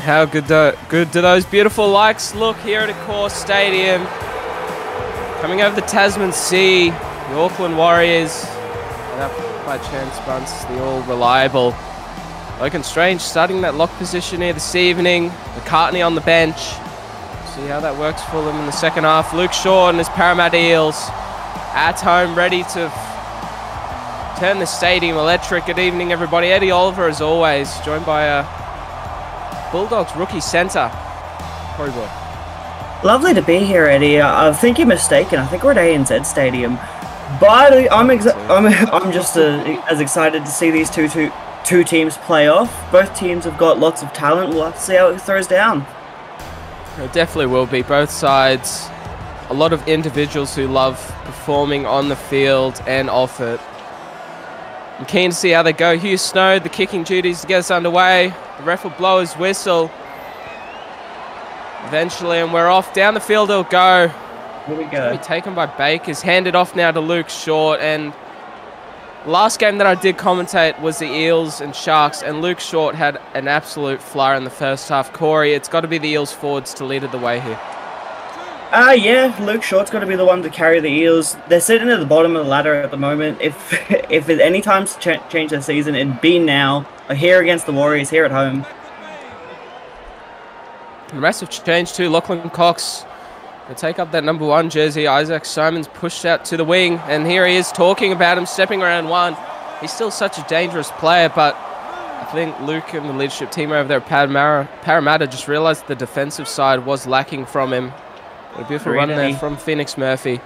How good do those beautiful lights look here at Accor Stadium. Coming over the Tasman Sea, the Auckland Warriors. And up by chance bunts, the all reliable Logan Strange starting that lock position here this evening. McCartney on the bench. See how that works for them in the second half. Luke Shaw and his Parramatta Eels at home, ready to turn the stadium electric. Good evening, everybody. Eddie Oliver, as always, joined by Bulldogs rookie centre, Corey Boy. Lovely to be here, Eddie. I think you're mistaken. I think we're at ANZ Stadium, but I'm just as excited to see these two teams play off. Both teams have got lots of talent. We'll have to see how it throws down. It definitely will be. Both sides, a lot of individuals who love performing on the field and off it. I'm keen to see how they go. Hugh Snow, the kicking duties to get us underway. The ref will blow his whistle eventually, and we're off. Down the field it'll go. Here we go. Be taken by Bakers. Handed off now to Luke Short. And last game that I did commentate was the Eels and Sharks, and Luke Short had an absolute flyer in the first half. Corey, it's got to be the Eels forwards to lead the way here. Yeah, Luke Short's got to be the one to carry the Eels. They're sitting at the bottom of the ladder at the moment. If there's any time to change their season, it'd be now. Here against the Warriors, here at home. The rest have changed too. Lachlan Cox will take up that number 1 jersey. Isaac Simons pushed out to the wing, and here he is talking about him, stepping around one. He's still such a dangerous player, but I think Luke and the leadership team over there at Parramatta just realised the defensive side was lacking from him. A beautiful run there from Phoenix Murphy.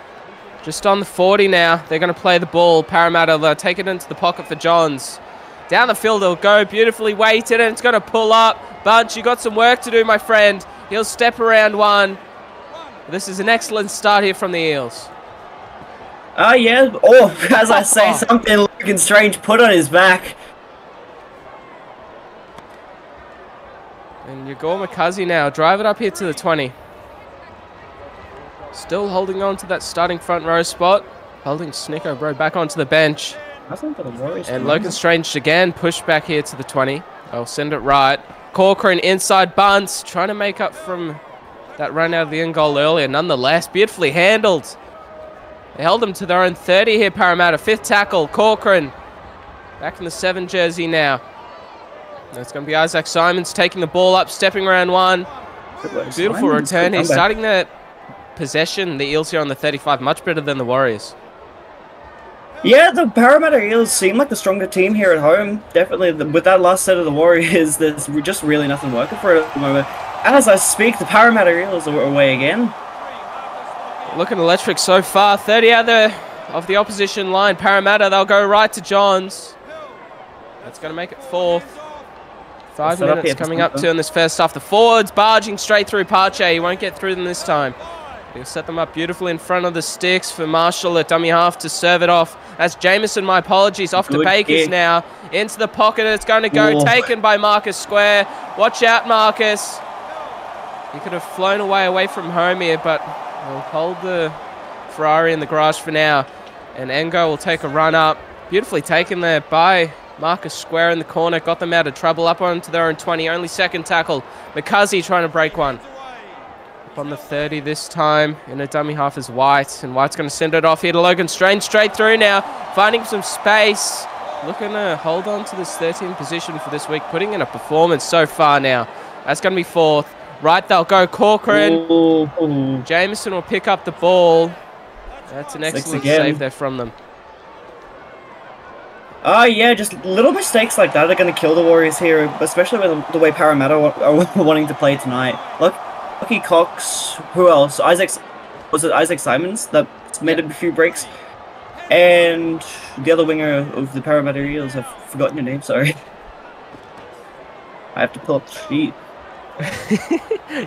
Just on the 40 now. They're going to play the ball. Parramatta, they'll take it into the pocket for Johns. Down the field it'll go. Beautifully weighted, and it's going to pull up. Bunch, you got some work to do, my friend. He'll step around one. This is an excellent start here from the Eels. Yeah. Oh, as I say, something Logan Strange put on his back. And Yagor McCuzzy now. Drive it up here to the 20. Still holding on to that starting front row spot. Holding Snicko, bro, back onto the bench. And Logan Strange again pushed back here to the 20. I'll send it right. Corcoran inside bunts, trying to make up from that run out of the end goal earlier. Nonetheless, beautifully handled. They held them to their own 30 here, Parramatta. 5th tackle, Corcoran. Back in the 7 jersey now. It's going to be Isaac Simons taking the ball up, stepping around one. Beautiful return. He's starting the possession, the Eels here on the 35, much better than the Warriors. Yeah, the Parramatta Eels seem like the stronger team here at home. Definitely, with that last set of the Warriors, there's just really nothing working for it at the moment. As I speak, the Parramatta Eels are away again. Looking electric so far. 30 out of the opposition line. Parramatta, they'll go right to Johns. That's going to make it 4th. 5 minutes coming up to in this first half. The forwards barging straight through Pache. He won't get through them this time. He'll set them up beautifully in front of the sticks for Marshall at dummy half to serve it off. That's Jameson, my apologies. Off to Bakers now. Into the pocket. It's going to go. Taken by Marcus Square. Watch out, Marcus. He could have flown away from home here, but we'll hold the Ferrari in the garage for now. And Engo will take a run up. Beautifully taken there by Marcus Square in the corner. Got them out of trouble. Up onto their own 20. Only 2nd tackle. McCuzzy trying to break one. On the 30 this time, in a dummy half is White, and White's going to send it off here to Logan Strange, straight through now, finding some space, looking to hold on to this 13th position for this week, putting in a performance so far now. That's going to be 4th. Right, they'll go Corcoran. Jameson will pick up the ball. That's an excellent save there from them. Yeah, just little mistakes like that are going to kill the Warriors here, especially with the way Parramatta are wanting to play tonight. Look. Lucky Cox, who else? Was it Isaac Simons that made a few breaks? And the other winger of the Parramatta Eels, I've forgotten your name, sorry. I have to pull up the sheet.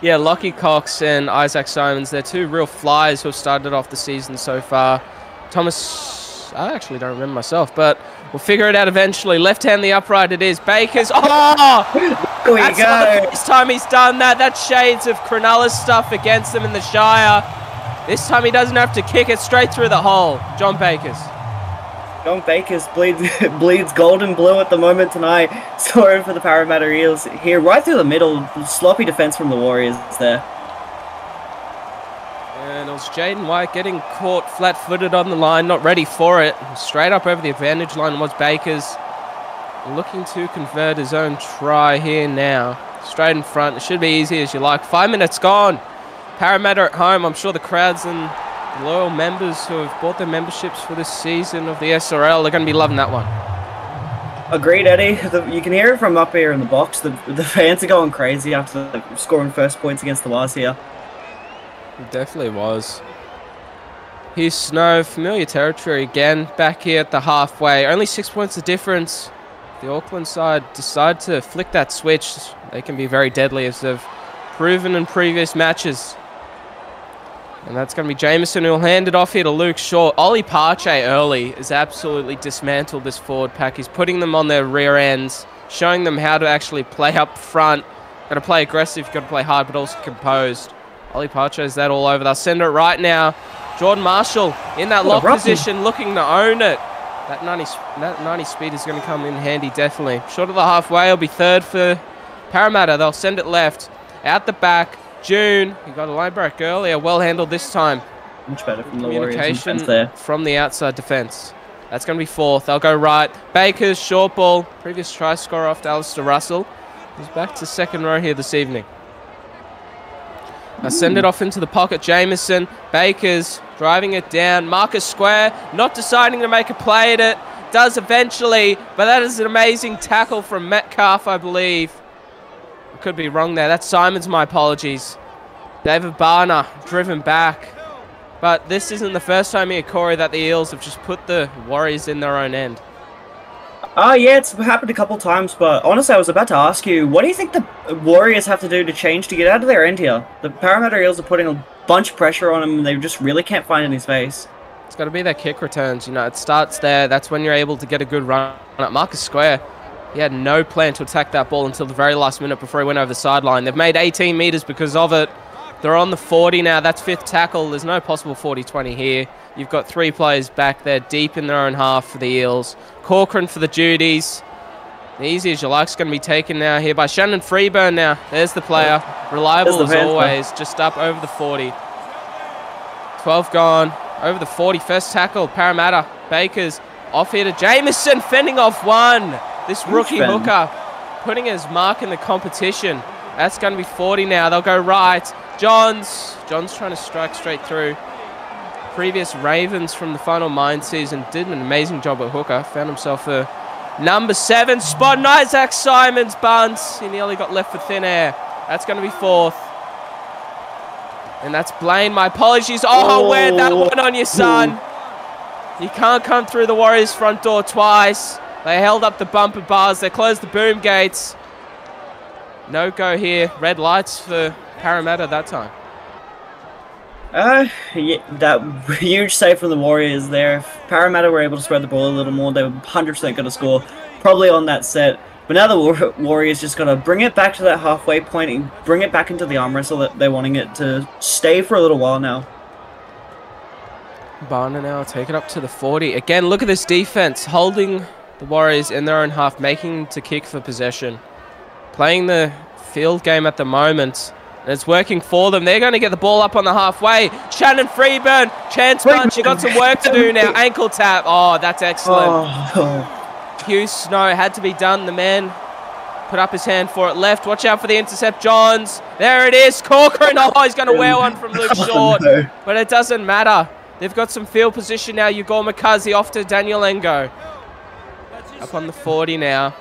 Yeah, Lockie Cox and Isaac Simons, they're 2 real flyers who have started off the season so far. Thomas, I actually don't remember myself, but we'll figure it out eventually. Left hand the upright it is. Bakers. Oh! That's not the first time he's done that. That's shades of Cronulla stuff against them in the Shire. This time he doesn't have to kick it straight through the hole. John Bakers. John Bakers bleeds gold and blue at the moment tonight. Scoring for the Parramatta Eels here, right through the middle. Sloppy defense from the Warriors there. And it was Jaden White getting caught flat-footed on the line, not ready for it. Straight up over the advantage line was Bakers. Looking to convert his own try here now. Straight in front. It should be easy as you like. 5 minutes gone. Parramatta at home. I'm sure the crowds and loyal members who have bought their memberships for this season of the SRL are going to be loving that one. Agreed, Eddie. You can hear it from up here in the box. The fans are going crazy after scoring first points against the Wars here. It definitely was. Here's Snow. Familiar territory again. Back here at the halfway. Only 6 points of difference. The Auckland side decide to flick that switch. They can be very deadly, as they've proven in previous matches. And that's going to be Jameson, who'll hand it off here to Luke Shaw. Ollie Parche early has absolutely dismantled this forward pack. He's putting them on their rear ends, showing them how to actually play up front. Got to play aggressive, got to play hard, but also composed. Ollie Parche is that all over. They'll send it right now. Jordan Marshall in that lock position, looking to own it. That 90 speed is going to come in handy, definitely. Short of the halfway, will be third for Parramatta. They'll send it left. Out the back, June. He got a line break earlier. Well handled this time. Much better from the communication Warriors there. From the outside defence. That's going to be fourth. They'll go right. Bakers, short ball. Previous try scorer off to Alistair Russell. He's back to second row here this evening. Now send it off into the pocket. Jameson, Bakers driving it down. Marcus Square not deciding to make a play at it. Does eventually, but that is an amazing tackle from Metcalf, I believe. I could be wrong there. That's Simons, my apologies. David Barner driven back. But this isn't the first time here, Corey, that the Eels have just put the Warriors in their own end. Yeah, it's happened a couple times, but honestly, I was about to ask you, what do you think the Warriors have to do to change to get out of their end here? The Parramatta Eels are putting a bunch of pressure on them, and they just really can't find any space. It's got to be their kick returns. You know, it starts there. That's when you're able to get a good run at Marcus Square. He had no plan to attack that ball until the very last minute before he went over the sideline. They've made 18 metres because of it. They're on the 40 now. That's fifth tackle. There's no possible 40-20 here. You've got 3 players back there deep in their own half for the Eels. Corcoran for the duties. The easy as you like is going to be taken now here by Shannon Freeburn now. There's the player. Reliable as always. Just up over the 40. 12 gone. Over the 40. First tackle. Parramatta. Bakers off here to Jameson. Fending off one. This rookie hooker putting his mark in the competition. That's going to be 40 now. They'll go right. Johns trying to strike straight through. Previous Ravens from the final Mine season did an amazing job at hooker. Found himself a number 7 spot. And Isaac Simons bunts. He nearly got left for thin air. That's going to be fourth. And that's Blaine. My apologies. Oh, wear that one on your son. You can't come through the Warriors' front door twice. They held up the bumper bars. They closed the boom gates. No go here. Red lights for Parramatta that time. Yeah, that huge save from the Warriors there. If Parramatta were able to spread the ball a little more, they were 100% going to score, probably on that set. But now the Warriors just got to bring it back to that halfway point and bring it back into the arm wrestle that they're wanting it to stay for a little while now. Barner now take it up to the 40. Again, look at this defense, holding the Warriors in their own half, making to kick for possession. Playing the field game at the moment. And it's working for them. They're going to get the ball up on the halfway. Shannon Freeburn, chance punch. You got some work to do now. Ankle tap. Oh, that's excellent. Hugh Snow had to be done. The man put up his hand for it. Left. Watch out for the intercept. Johns. There it is. Corcoran. Oh, he's going to wear one from Luke Short. But it doesn't matter. They've got some field position now. Ugor Makazi off to Daniel Engo. Up on the 40 now.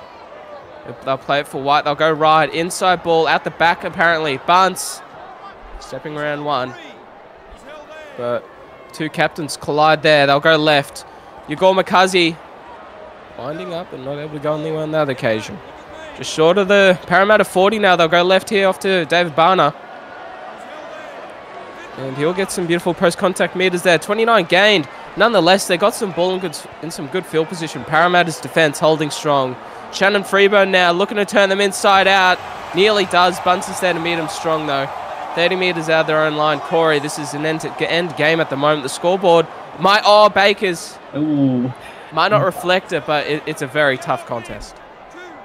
They'll play it for White. They'll go right. Inside ball. Out the back, apparently. Bunce. Stepping around one. But 2 captains collide there. They'll go left. Ugor Makazi winding up and not able to go anywhere on that occasion. Just short of the Parramatta 40 now. They'll go left here off to David Barner. And he'll get some beautiful post-contact meters there. 29 gained. Nonetheless, they got some ball in some good field position. Parramatta's defense holding strong. Shannon Freeburn now looking to turn them inside out. Nearly does. Bunce is there to meet him strong, though. 30 metres out of their own line. Corey, this is an end game at the moment. The scoreboard might... Oh, Bakers. Ooh. Might not reflect it, but it's a very tough contest.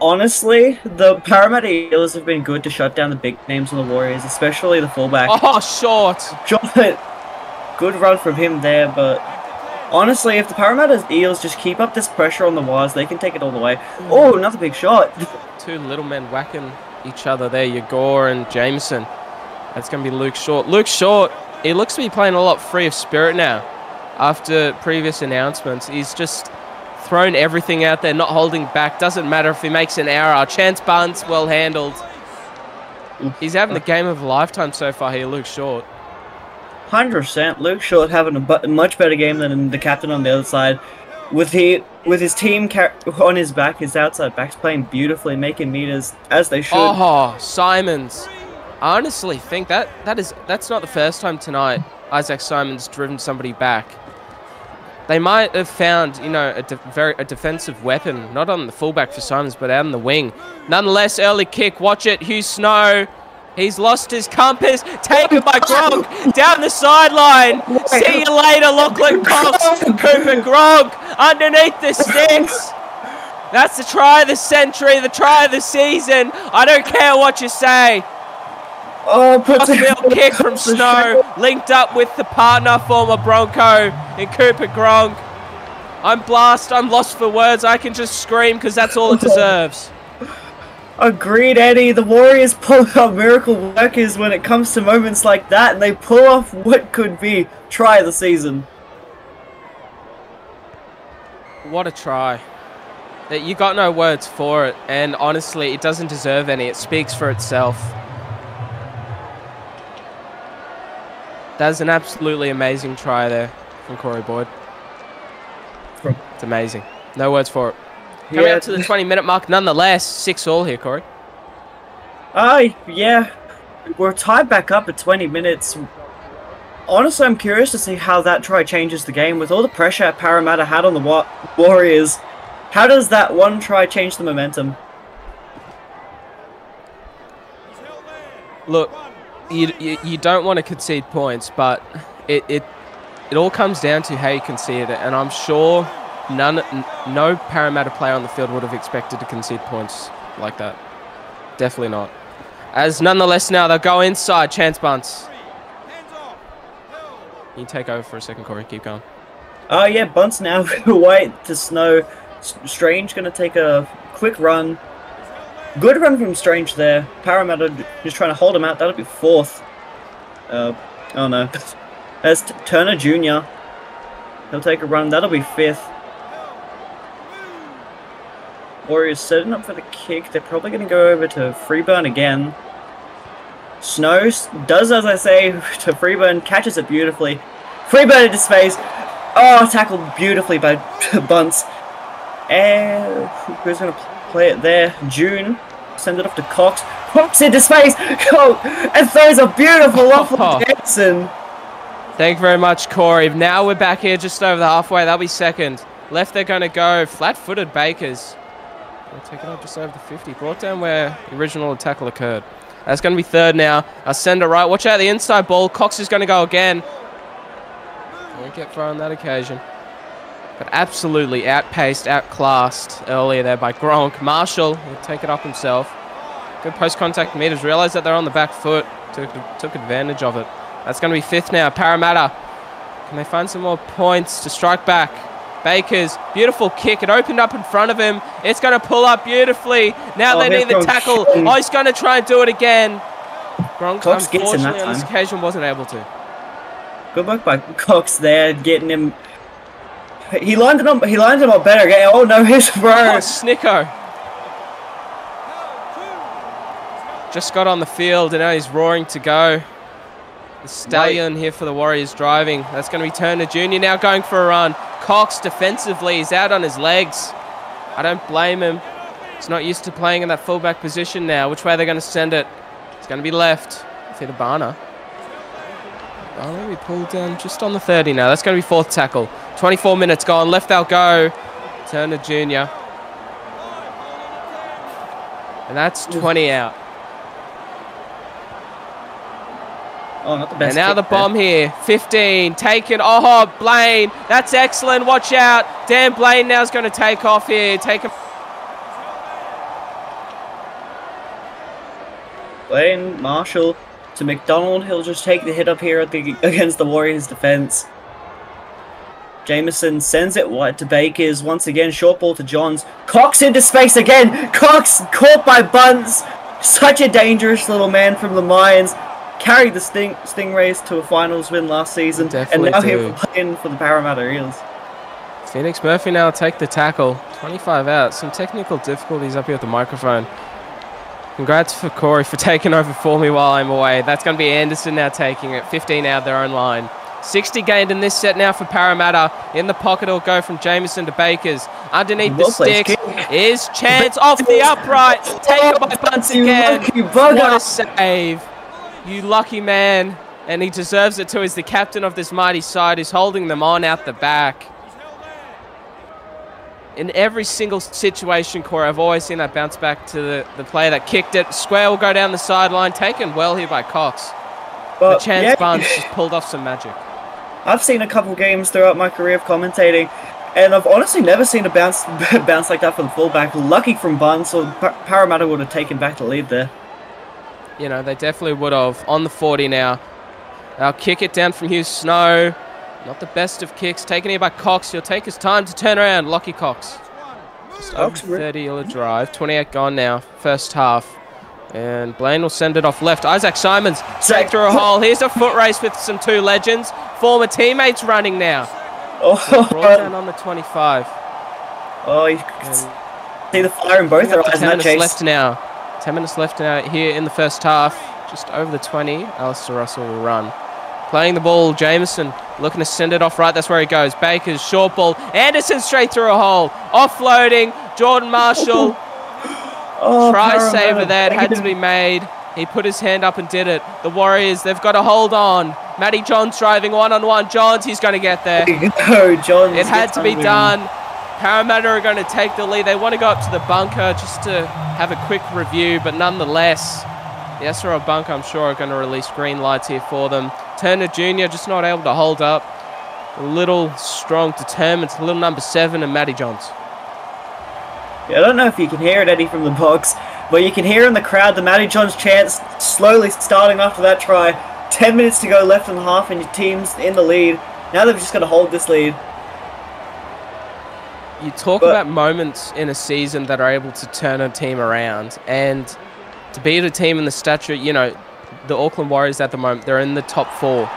Honestly, the Parramatta Eels have been good to shut down the big names on the Warriors, especially the fullback. Oh, short. Good run from him there, but honestly, if the Parramatta Eels just keep up this pressure on the wires, they can take it all the way. Oh, another big shot. Two little men whacking each other there, Yagor and Jameson. That's going to be Luke Short. Luke Short, he looks to be playing a lot free of spirit now. After previous announcements, he's just thrown everything out there, not holding back. Doesn't matter if he makes an error. Chance bunts, well handled. He's having the game of a lifetime so far here, Luke Short. 100%. Luke Short having a much better game than the captain on the other side. With his team on his back, his outside backs playing beautifully, making meters as they should. Oh, Simons. I honestly think that's not the first time tonight Isaac Simons driven somebody back. They might have found, you know, a defensive weapon, not on the fullback for Simons, but out on the wing. Nonetheless, early kick. Watch it. Hugh Snow. He's lost his compass. Taken by Gronk down the sideline. See you later, Lachlan Cox. Cooper Gronk underneath the sticks. That's the try of the century, the try of the season. I don't care what you say. Oh, Crossfield kick from Snow, linked up with the partner, former Bronco, in Cooper Gronk. I'm lost for words. I can just scream because that's all it deserves. Agreed, Eddie. The Warriors pull out miracle workers when it comes to moments like that, and they pull off what could be try of the season. What a try. You got no words for it, and honestly, it doesn't deserve any. It speaks for itself. That's an absolutely amazing try there from Corey Boyd. It's amazing. No words for it. Coming up to the 20-minute mark, nonetheless, 6-all here, Corey. Yeah. We're tied back up at 20 minutes. Honestly, I'm curious to see how that try changes the game. With all the pressure Parramatta had on the Warriors, how does that one try change the momentum? Look, you don't want to concede points, but it all comes down to how you concede it, and I'm sure no Parramatta player on the field would have expected to concede points like that. Definitely not. As nonetheless now they'll go inside, chance bunts. You take over for a second, Corey. Keep going. Oh yeah, bunts now. White to Snow. Strange going to take a quick run. Good run from Strange there. Parramatta just trying to hold him out. That'll be fourth. Oh no. There's Turner Jr. He'll take a run. That'll be fifth. Warriors setting up for the kick. They're probably going to go over to Freeburn again. Snow does as I say to Freeburn. Catches it beautifully. Freeburn into space. Oh, tackled beautifully by Bunts. And who's going to play it there? June. Send it off to Cox. Cox into space. Go! And throws a beautiful off of Jensen. Thank you very much, Corey. Now we're back here just over the halfway. That'll be second. Left they're going to go. Flat-footed Bakers. We'll take it up just over the 50. Brought down where the original tackle occurred. That's going to be third now. I'll send it right. Watch out the inside ball. Cox is going to go again. Won't get far on that occasion. But absolutely outpaced, outclassed earlier there by Gronk. Marshall will take it up himself. Good post-contact meters. Realised that they're on the back foot. Took advantage of it. That's going to be fifth now. Parramatta. Can they find some more points to strike back? Bakers, beautiful kick. It opened up in front of him. It's going to pull up beautifully. Now they need the tackle. Oh, he's going to try and do it again. Gronk, Cox gets him that unfortunately, on this occasion, wasn't able to. Good work by Cox there, getting him. He landed him up better. Oh no, his throw. Oh, Snicko. Just got on the field and now he's roaring to go. The Stallion here for the Warriors driving. That's going to be Turner Jr. now going for a run. Cox defensively, he's out on his legs. I don't blame him. He's not used to playing in that fullback position now. Which way are they going to send it? It's going to be left. Fitabana. Barna, we pulled down just on the 30 now. That's going to be fourth tackle. 24 minutes gone. Left they'll go. Turner Jr. And that's 20 out. Oh, not the best. And now the bomb here. 15, taken. Oh, Blaine. That's excellent. Watch out. Dan Blaine now is going to take off here. Take him. Blaine, Marshall to McDonald. He'll just take the hit up here against the Warriors' defense. Jameson sends it wide to Bakers. Once again, short ball to Johns. Cox into space again. Cox caught by Bunce. Such a dangerous little man from the Mines. Carried the Stingrays to a finals win last season. Definitely and now here playing for the Parramatta Eels. Phoenix Murphy now take the tackle. 25 out. Some technical difficulties up here with the microphone. Congrats for Corey for taking over for me while I'm away. That's going to be Anderson now taking it. 15 out their own line. 60 gained in this set now for Parramatta. In the pocket, it'll go from Jameson to Bakers. Underneath the sticks is Chance off the upright. Taken by Bunce again. What a save. You lucky man. And he deserves it too. He's the captain of this mighty side. He's holding them on out the back. In every single situation, Corey, I've always seen that bounce back to the player that kicked it. Square will go down the sideline. Taken well here by Cox. But Chance Barnes just pulled off some magic. I've seen a couple games throughout my career of commentating, and I've honestly never seen a bounce like that from the fullback. Lucky from Barnes, or Parramatta would have taken back the lead there. You know, they definitely would have. On the 40 now. They'll kick it down from Hugh Snow. Not the best of kicks. Taken here by Cox. He'll take his time to turn around. Lockie Cox. Just over 30 on a drive. 28 gone now. First half. And Blaine will send it off left. Isaac Simons straight through a hole. Here's a foot race with some two legends. Former teammates running now. Oh, brought down on the 25. Oh, you can see the fire in both their eyes in that chase. Left now. 10 minutes left now here in the first half. Just over the 20. Alistair Russell will run. Playing the ball, Jameson looking to send it off right. That's where he goes. Baker's short ball. Anderson straight through a hole. Offloading. Jordan Marshall. Try saver there. It had to be made. He put his hand up and did it. The Warriors, they've got to hold on. Matty Johns driving one-on-one. Johns, he's going to get there. No, Johns. It had to be done. Parramatta are going to take the lead. They want to go up to the bunker just to have a quick review, but nonetheless, the SRL bunker, I'm sure, are going to release green lights here for them. Turner Jr. just not able to hold up. A little strong, determined. It's a little number 7 and Matty Johns. Yeah, I don't know if you can hear it, Eddie, from the box, but you can hear in the crowd the Matty Johns chants slowly starting after that try. 10 minutes to go left in the half and your team's in the lead. Now they've just got to hold this lead. You talk about moments in a season that are able to turn a team around, and to beat a team in the stature, you know, the Auckland Warriors at the moment, they're in the top 4.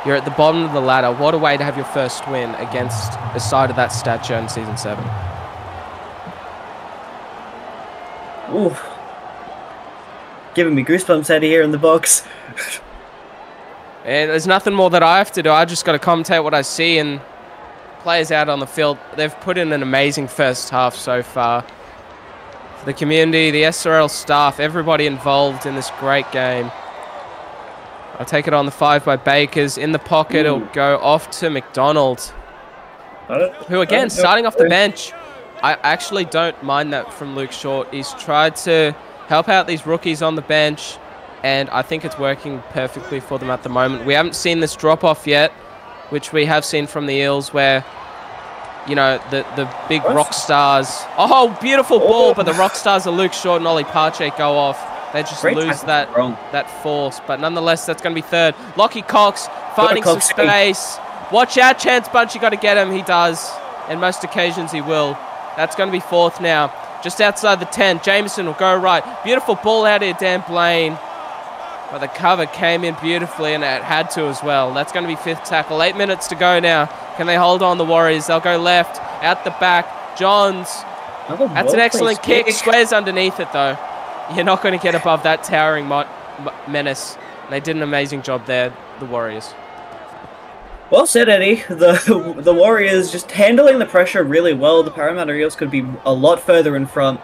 You're at the bottom of the ladder. What a way to have your first win against a side of that stature in Season 7. Ooh. Giving me goosebumps out of here in the box. And there's nothing more that I have to do. I just got to commentate what I see, and players out on the field, they've put in an amazing first half so far. For the community, the SRL staff, everybody involved in this great game. I'll take it on the 5 by Bakers. In the pocket, it'll go off to McDonald, who again, starting off the bench. I actually don't mind that from Luke Short. He's tried to help out these rookies on the bench, and I think it's working perfectly for them at the moment. We haven't seen this drop-off yet, which we have seen from the Eels, where, you know, the big rock stars. Oh, beautiful ball, but the rock stars are Luke Short and Ollie Pache go off. They just lose that force. But nonetheless, that's going to be third. Lockie Cox finding some space. Watch out, Chance Bunch. You got to get him. He does. And most occasions he will. That's going to be fourth now. Just outside the 10. Jameson will go right. Beautiful ball out here, Dan Blaine. But the cover came in beautifully, and it had to as well. That's going to be fifth tackle. 8 minutes to go now. Can they hold on, the Warriors? They'll go left, out the back. Johns. That's an excellent kick. Squares underneath it, though. You're not going to get above that towering menace. They did an amazing job there, the Warriors. Well said, Eddie. The Warriors just handling the pressure really well. The Parramatta Eels could be a lot further in front.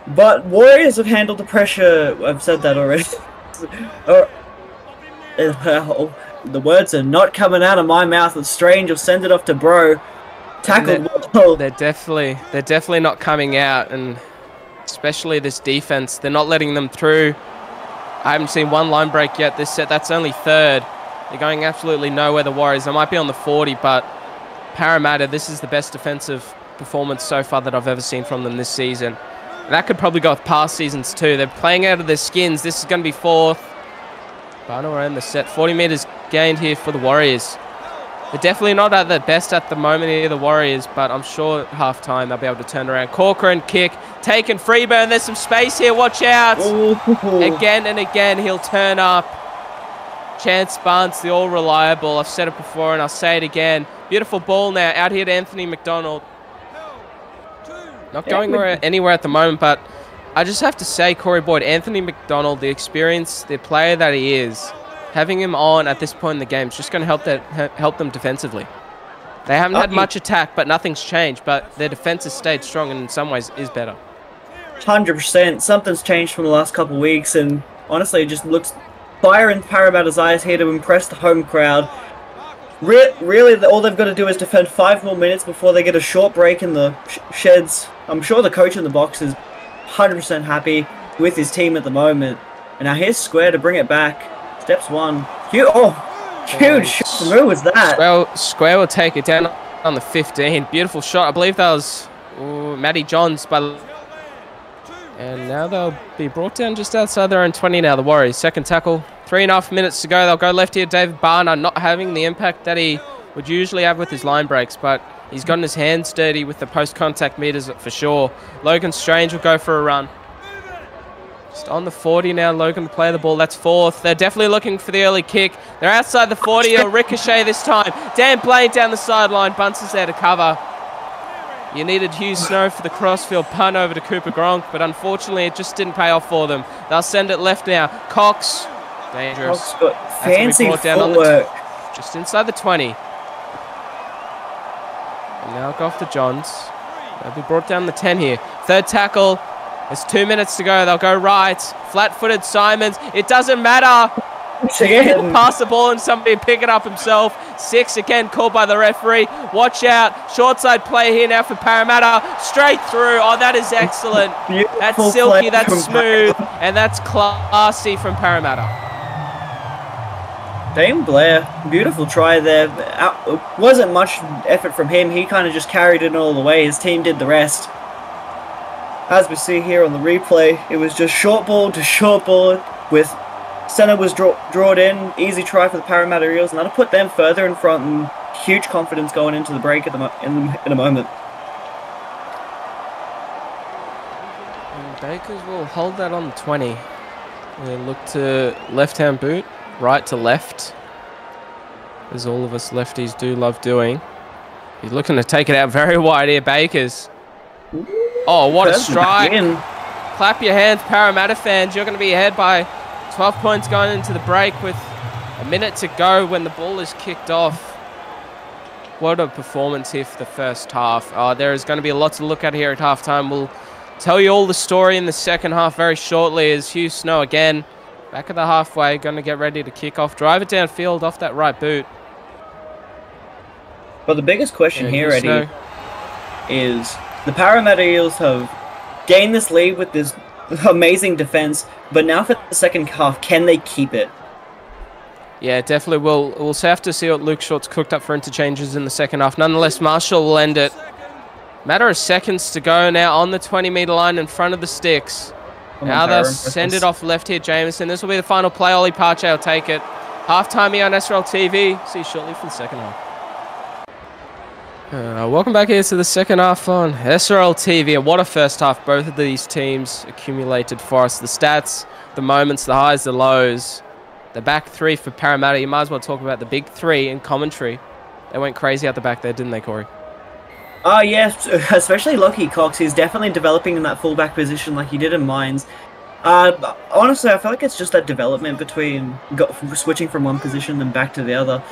But Warriors have handled the pressure. I've said that already. The words are not coming out of my mouth. It's strange. You'll send it off to Bro. Tackled well. They're definitely not coming out, and especially this defense, they're not letting them through. I haven't seen one line break yet this set. That's only third. They're going absolutely nowhere, the Warriors. They might be on the 40, but Parramatta, this is the best defensive performance so far that I've ever seen from them this season. And that could probably go with past seasons too. They're playing out of their skins. This is going to be fourth. Barna will end the set. 40 metres gained here for the Warriors. They're definitely not at their best at the moment here, the Warriors, but I'm sure at half-time they'll be able to turn around. Corcoran kick, taken, free burn. There's some space here, watch out. Ooh. Again and again, he'll turn up. Chance Barnes, the all-reliable. I've said it before and I'll say it again. Beautiful ball now, out here to Anthony McDonald. Not going anywhere at the moment, but I just have to say, Corey Boyd, Anthony McDonald, the experience, the player that he is, having him on at this point in the game is just going to help them defensively. They haven't had much attack, but nothing's changed. But their defense has stayed strong and in some ways is better. 100%. Something's changed from the last couple of weeks, and honestly, it just looks fire in Parramatta's eyes here to impress the home crowd. Really, all they've got to do is defend 5 more minutes before they get a short break in the sheds. I'm sure the coach in the box is 100% happy with his team at the moment. And now here's Square to bring it back. Steps one. Huge shot. Who was that? Well, Square will take it down on the 15. Beautiful shot. I believe that was Matty Johns. And now they'll be brought down just outside their own 20 now, the Warriors. Second tackle. 3.5 minutes to go. They'll go left here. David Barner not having the impact that he would usually have with his line breaks, but he's gotten his hands dirty with the post-contact meters for sure. Logan Strange will go for a run. Just on the 40 now, Logan to play the ball. That's fourth. They're definitely looking for the early kick. They're outside the 40. A ricochet this time. Dan Blaine down the sideline. Bunce is there to cover. You needed Hugh Snow for the crossfield punt over to Cooper Gronk, but unfortunately it just didn't pay off for them. They'll send it left now. Cox. Dangerous. Cox got fancy footwork. Just inside the 20. And now go off to Johns. They'll be brought down the 10 here. Third tackle. There's 2 minutes to go. They'll go right. Flat-footed Simons. It doesn't matter. He'll pass the ball and somebody pick it up himself. 6 again called by the referee. Watch out. Short side play here now for Parramatta. Straight through. Oh, that is excellent. That's silky. That's smooth. And that's classy from Parramatta. Dame Blair, beautiful try there. Wasn't much effort from him. He kind of just carried it all the way. His team did the rest. As we see here on the replay, it was just short ball to short ball with centre was drawn in. Easy try for the Parramatta Eels, and that'll put them further in front and huge confidence going into the break in a moment. And Bakers will hold that on the 20. We'll look to left-hand boot. Right to left, as all of us lefties do love doing. He's looking to take it out very wide here, Bakers. Oh, what a strike. Clap your hands, Parramatta fans. You're going to be ahead by 12 points going into the break with a minute to go when the ball is kicked off. What a performance here for the first half. There is going to be a lot to look at here at halftime. We'll tell you all the story in the second half very shortly as Hugh Snow again back at the halfway, going to get ready to kick off. Drive it downfield off that right boot. But the biggest question here, Eddie, is the Parramatta Eels have gained this lead with this amazing defense, but now for the second half, can they keep it? Yeah, definitely will. We'll have to see what Luke Short's cooked up for interchanges in the second half. Nonetheless, Marshall will end it. Matter of seconds to go now on the 20-metre line in front of the sticks. Now they'll send it off left here, Jameson. This will be the final play. Ollie Parche will take it. Half-time here on SRL TV. See you shortly for the second half. Welcome back here to the second half on SRL TV. And what a first half both of these teams accumulated for us. The stats, the moments, the highs, the lows. The back three for Parramatta. You might as well talk about the big three in commentary. They went crazy out the back there, didn't they, Corey? Yes, especially Lockie Cox. He's definitely developing in that fullback position like he did in Mines. Honestly, I feel like it's just that development between switching from one position and back to the other.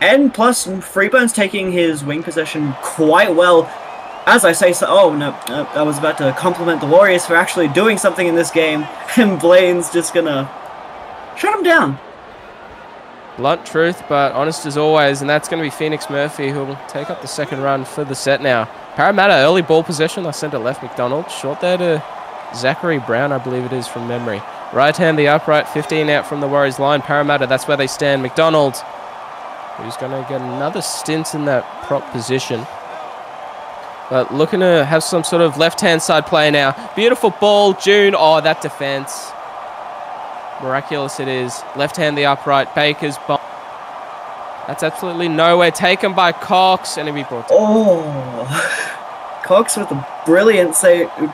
And plus, Freeburne's taking his wing possession quite well. As I say, I was about to compliment the Warriors for actually doing something in this game. And Blaine's just going to shut him down. Blunt truth, but honest as always, and that's going to be Phoenix Murphy who will take up the second run for the set now. Parramatta, early ball possession. I sent it left, McDonald. Short there to Zachary Brown, I believe it is from memory. Right hand the upright, 15 out from the Warriors line. Parramatta, that's where they stand. McDonald, who's going to get another stint in that prop position. But looking to have some sort of left-hand side play now. Beautiful ball, June. Oh, that defense. Miraculous it is. Left hand the upright. Baker's bomb. That's absolutely nowhere. Taken by Cox, and he'll be brought down. Oh, Cox with a brilliant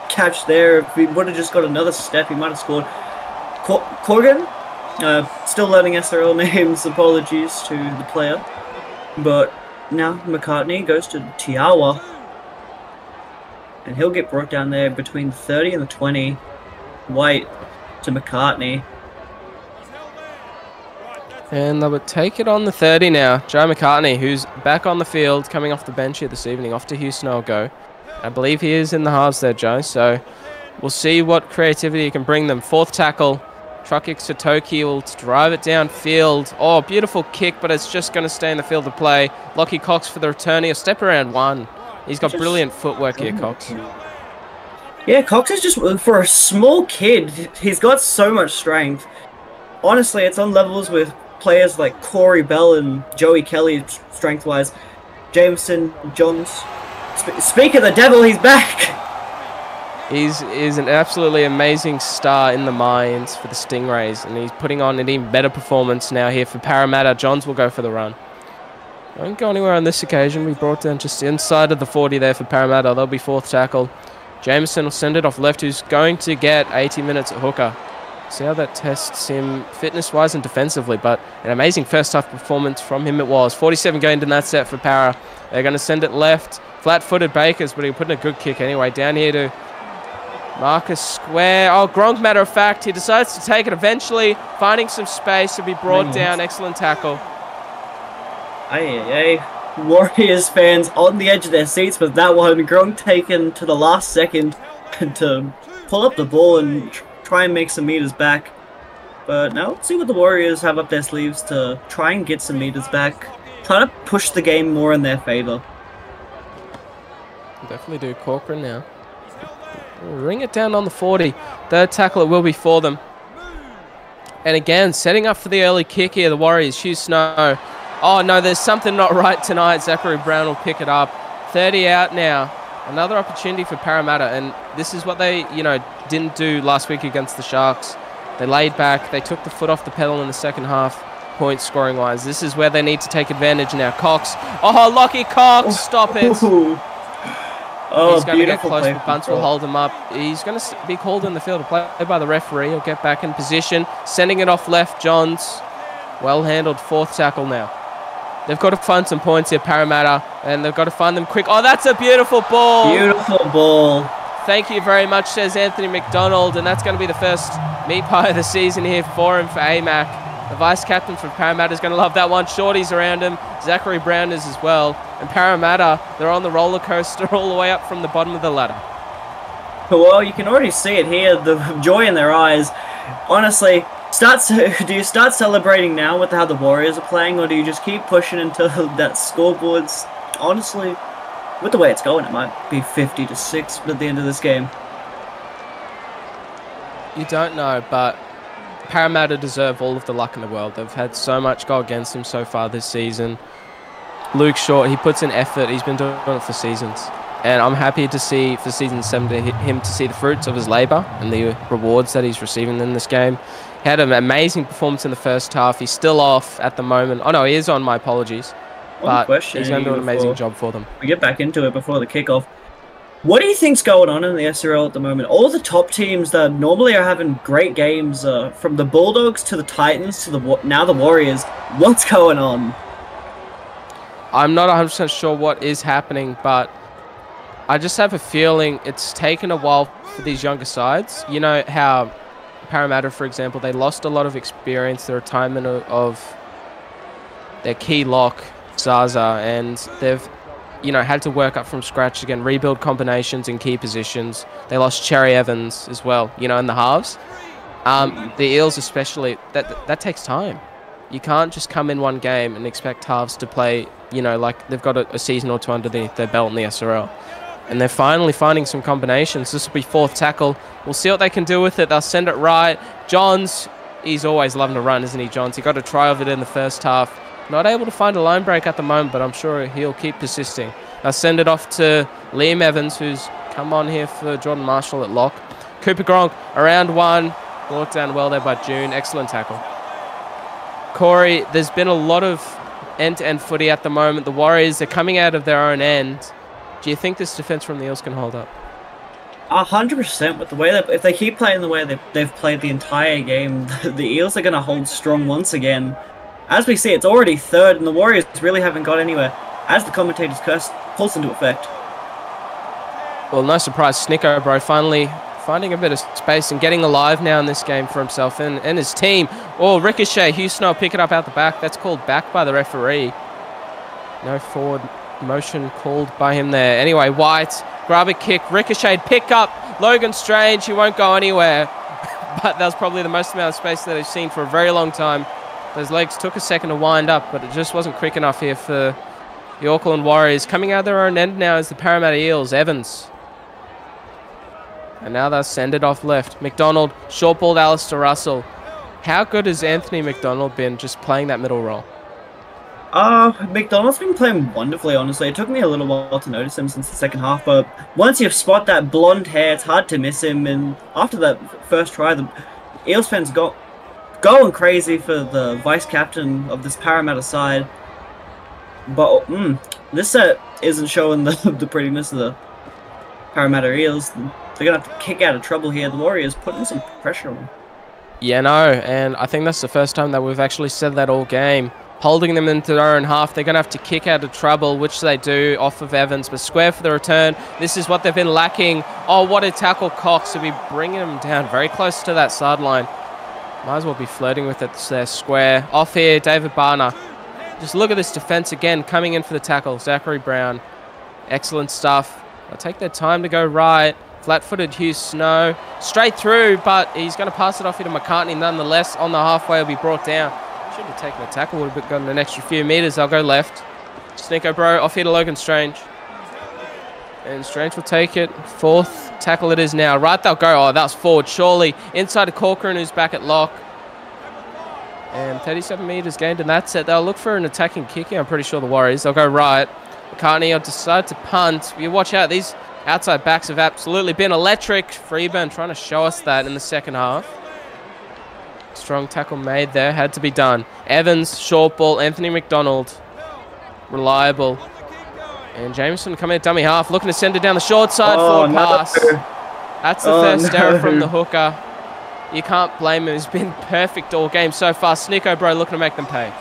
catch there. If he would have just got another step, he might have scored. Corgan, still learning SRL names. Apologies to the player. But now McCartney goes to Tiawa. And he'll get brought down there between the 30 and the 20. White to McCartney. And they would take it on the 30 now. Joe McCartney, who's back on the field, coming off the bench here this evening. Off to Houston I'll go. I believe he is in the halves there, Joe. So we'll see what creativity he can bring them. Fourth tackle. Trukic Satoki will drive it downfield. Oh, beautiful kick, but it's just going to stay in the field of play. Lockie Cox for the return. He'll step around one. He's got brilliant footwork here, Cox. Yeah, Cox is just, for a small kid, he's got so much strength. Honestly, it's on levels with players like Corey Bell and Joey Kelly, strength-wise. Jameson, Johns. Speak of the devil, he's back! He's an absolutely amazing star in the mines for the Stingrays, and he's putting on an even better performance now here for Parramatta. Johns will go for the run. Won't go anywhere on this occasion. We brought down just inside of the 40 there for Parramatta. They'll be fourth tackle. Jameson will send it off left, who's going to get 80 minutes at hooker. See how that tests him fitness-wise and defensively, but an amazing first-half performance from him it was. 47 gained in that set for Para. They're going to send it left. Flat-footed Bakers, but he'll put in a good kick anyway. Down here to Marcus Square. Oh, Gronk, matter of fact, he decides to take it eventually, finding some space to be brought down. Excellent tackle. Warriors fans on the edge of their seats with that one. Gronk taken to the last second to pull up the ball and try and make some meters back. But now let's see what the Warriors have up their sleeves to try and get some meters back. Try to push the game more in their favour. Definitely do. Corcoran now. Ring it down on the 40. Third tackle it will be for them. And again, setting up for the early kick here, the Warriors. Hugh Snow. Oh, no, there's something not right tonight. Zachary Brown will pick it up. 30 out now. Another opportunity for Parramatta. And this is what they, didn't do last week against the Sharks. They laid back. They took the foot off the pedal in the second half, point scoring-wise. This is where they need to take advantage now. Cox. Oh, Lockie Cox. Stop it. Oh, he's going to get close, but Bunce will hold him up. He's going to be called in the field of play by the referee. He'll get back in position. Sending it off left, Johns. Well-handled fourth tackle now. They've got to find some points here, Parramatta, and they've got to find them quick. Oh, that's a beautiful ball. Beautiful ball. Thank you very much, says Anthony McDonald, and that's going to be the first meat pie of the season here for him, for AMAC. The vice-captain for Parramatta is going to love that one. Shorty's around him. Zachary Brown is as well. And Parramatta, they're on the roller coaster all the way up from the bottom of the ladder. Well, you can already see it here, the joy in their eyes. Honestly, do you start celebrating now with how the Warriors are playing, or do you just keep pushing until that scoreboard's, honestly, with the way it's going, it might be 50-6 at the end of this game. You don't know, but Parramatta deserve all of the luck in the world. They've had so much go against them so far this season. Luke Shaw, he puts in effort. He's been doing it for seasons. And I'm happy to see, for season 7, him to see the fruits of his labour and the rewards that he's receiving in this game. He had an amazing performance in the first half. He's still off at the moment. Oh, no, he is on, my apologies. But he's going to do an amazing job for them. We get back into it before the kickoff. What do you think's going on in the SRL at the moment? All the top teams that normally are having great games, from the Bulldogs to the Titans to now the Warriors. What's going on? I'm not 100% sure what is happening, but I just have a feeling it's taken a while for these younger sides. You know how Parramatta, for example, they lost a lot of experience, the retirement of their key lock, Zaza, and they've had to work up from scratch again, rebuild combinations in key positions. They lost Cherry Evans as well, in the halves. The Eels especially, that takes time. You can't just come in one game and expect halves to play, like they've got a season or two underneath their belt in the SRL. And they're finally finding some combinations. This will be 4th tackle. We'll see what they can do with it. They'll send it right. Johns, he's always loving to run, isn't he, Johns? He got a try of it in the first half. Not able to find a line break at the moment, but I'm sure he'll keep persisting. They'll send it off to Liam Evans, who's come on here for Jordan Marshall at lock. Cooper Gronk, around 1. Brought down well there by June. Excellent tackle. Corey, there's been a lot of end-to-end footy at the moment. The Warriors, they're coming out of their own end. Do you think this defence from the Eels can hold up? 100% with the way that if they keep playing the way they've played the entire game, the Eels are going to hold strong once again. As we see, it's already 3rd, and the Warriors really haven't got anywhere. As the commentator's curse pulls into effect. Well, no surprise, Snicko, bro, finally finding a bit of space and getting alive now in this game for himself and his team. Oh, ricochet. Hugh Snow pick it up out the back. That's called back by the referee. No forward motion called by him there. Anyway, White, grab a kick, ricocheted, pick up. Logan Strange, he won't go anywhere. But that was probably the most amount of space that I've seen for a very long time. Those legs took a second to wind up, but it just wasn't quick enough here for the Auckland Warriors. Coming out their own end now is the Parramatta Eels, Evans. And now they'll send it off left. McDonald, short ball to Alistair Russell. How good has Anthony McDonald been just playing that middle role? McDonald's been playing wonderfully, honestly. It took me a little while to notice him since the second half, but once you spot that blonde hair, it's hard to miss him. And after that first try, the Eels fans got going crazy for the vice-captain of this Parramatta side. But this set isn't showing the prettiness of the Parramatta Eels. They're going to have to kick out of trouble here. The Warriors putting some pressure on them. Yeah, no, and I think that's the first time that we've actually said that all game. Holding them into their own half. They're going to have to kick out of trouble, which they do off of Evans. But square for the return. This is what they've been lacking. Oh, what a tackle, Cox. To be bringing them down very close to that sideline. Might as well be flirting with it there. Square. Off here, David Barner. Just look at this defense again, coming in for the tackle. Zachary Brown. Excellent stuff. They'll take their time to go right. Flat-footed Hugh Snow. Straight through, but he's going to pass it off here to McCartney. Nonetheless, on the halfway, will be brought down. Should have taken the tackle, would have gotten an extra few meters. They'll go left. Snicko, bro, off here to Logan Strange. And Strange will take it. 4th tackle it is now. Right, they'll go. Oh, that was forward, surely. Inside to Corcoran, who's back at lock. And 37 meters gained in that set. They'll look for an attacking kicking, I'm pretty sure, the Warriors. They'll go right. McCartney will decide to punt. You watch out. These outside backs have absolutely been electric. Freeburn trying to show us that in the second half. Strong tackle made there. Had to be done. Evans, short ball. Anthony McDonald. Reliable. And Jameson coming at dummy half. Looking to send it down the short side for a pass. That's the first error from the hooker. You can't blame him. He's been perfect all game so far. Snicko, bro, looking to make them pay.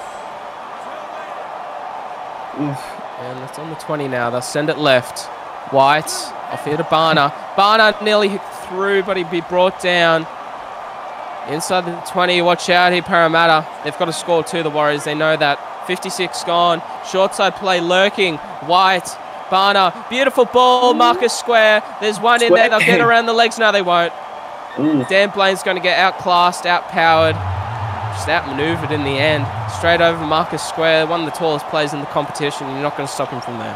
And it's on the 20 now. They'll send it left. White. Off here to Barner. Barner nearly hit through, but he'd be brought down. Inside the 20, watch out here, Parramatta. They've got to score too, the Warriors. They know that. 56 gone. Short side play lurking. White. Barner. Beautiful ball. Marcus Square. There's one in there. They'll get around the legs. No, they won't. Dan Blaine's going to get outclassed, outpowered. Just outmaneuvered in the end. Straight over Marcus Square. One of the tallest players in the competition. You're not going to stop him from there.